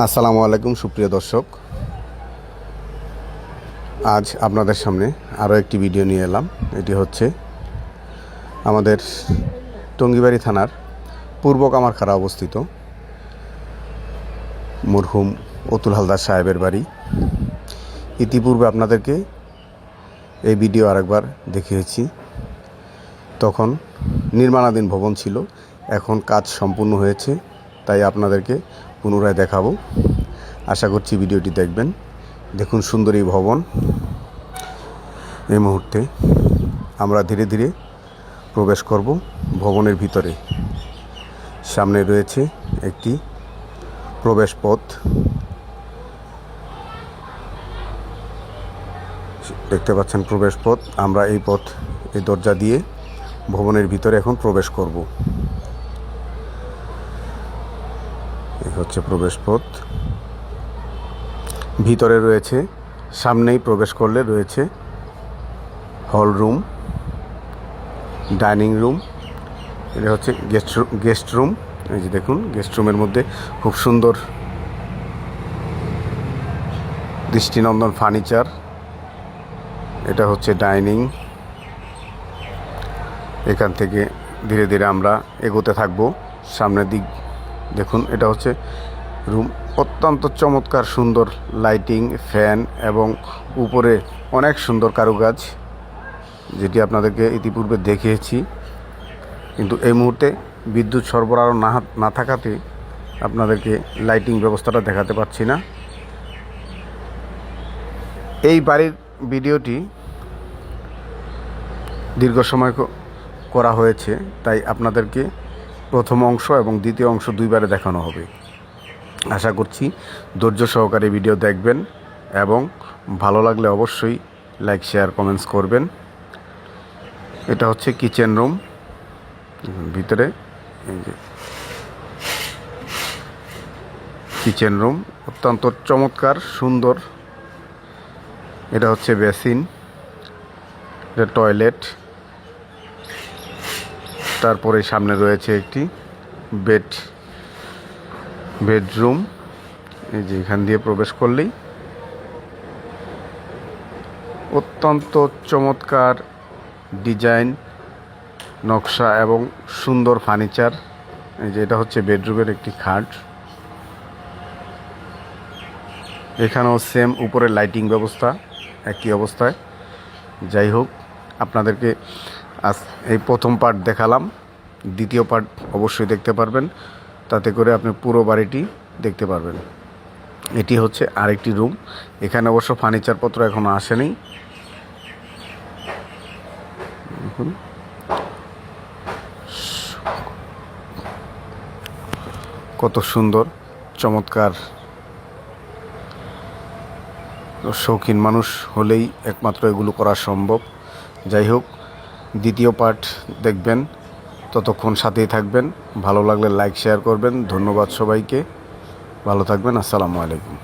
আসসালামু আলাইকুম সুপ্রিয় দর্শক, আজ আপনাদের সামনে আরও একটি ভিডিও নিয়ে এলাম। এটি হচ্ছে আমাদের টঙ্গিবাড়ি থানার পূর্ব কামারখাড়া অবস্থিত মরহুম অতুল হালদার সাহেবের বাড়ি। ইতিপূর্বে আপনাদেরকে এই ভিডিও আরেকবার দেখিয়েছি, তখন নির্মাণাধীন ভবন ছিল, এখন কাজ সম্পূর্ণ হয়েছে, তাই আপনাদেরকে পুনরায় দেখাবো। আশা করছি ভিডিওটি দেখবেন। দেখুন সুন্দর এই ভবন। এই মুহূর্তে আমরা ধীরে ধীরে প্রবেশ করব ভবনের ভিতরে। সামনে রয়েছে একটি প্রবেশ পথ, দেখতে পাচ্ছেন প্রবেশ পথ। আমরা এই দরজা দিয়ে ভবনের ভিতরে এখন প্রবেশ করব। এই হচ্ছে প্রবেশ পথ। ভিতরে রয়েছে, সামনেই প্রবেশ করলে রয়েছে হল রুম, ডাইনিং রুম, এটা হচ্ছে গেস্ট রুম। এই যে দেখুন, গেস্ট রুমের মধ্যে খুব সুন্দর দৃষ্টিনন্দন ফার্নিচার। এটা হচ্ছে ডাইনিং। এখান থেকে ধীরে ধীরে আমরা এগোতে থাকব সামনের দিক। দেখুন, এটা হচ্ছে রুম। অত্যন্ত চমৎকার সুন্দর লাইটিং, ফ্যান এবং উপরে অনেক সুন্দর কারুকাজ, যেটি আপনাদেরকে ইতিপূর্বে দেখিয়েছি। কিন্তু এই মুহূর্তে বিদ্যুৎ সরবরাহ না থাকাতে আপনাদেরকে লাইটিং ব্যবস্থাটা দেখাতে পারছি না। এই বাড়ির ভিডিওটি দীর্ঘ সময় করা হয়েছে, তাই আপনাদেরকে প্রথম অংশ এবং দ্বিতীয় অংশ দুইবারে দেখানো হবে। আশা করছি ধৈর্য সহকারে ভিডিও দেখবেন এবং ভালো লাগলে অবশ্যই লাইক, শেয়ার, কমেন্টস করবেন। এটা হচ্ছে কিচেন রুম। ভিতরে এই যে কিচেন রুম, অত্যন্ত চমৎকার সুন্দর। এটা হচ্ছে বেসিন, এটা টয়লেট। তারপরে সামনে রয়েছে একটি বেডরুম। এই যে এখান দিয়ে প্রবেশ করলেই অত্যন্ত চমৎকার ডিজাইন, নকশা এবং সুন্দর ফার্নিচার। এই যে এটা হচ্ছে বেডরুমের একটি খাট। এখানেও সেম উপরে লাইটিং ব্যবস্থা একই অবস্থায়। যাই হোক, আপনাদেরকে আজ এই প্রথম পার্ট দেখালাম, দ্বিতীয় পার্ট অবশ্যই দেখতে পারবেন, তাতে করে আপনি পুরো বাড়িটি দেখতে পারবেন। এটি হচ্ছে আরেকটি রুম। এখানে অবশ্য ফার্নিচারপত্র এখনও আসেনি। দেখুন, কত সুন্দর চমৎকার। শৌখিন মানুষ হলেই একমাত্র এগুলো করা সম্ভব। যাই হোক, দ্বিতীয় পার্ট দেখবেন, ততক্ষণ সাথেই থাকবেন। ভালো লাগলে লাইক, শেয়ার করবেন। ধন্যবাদ সবাইকে, ভালো থাকবেন। আসসালামু আলাইকুম।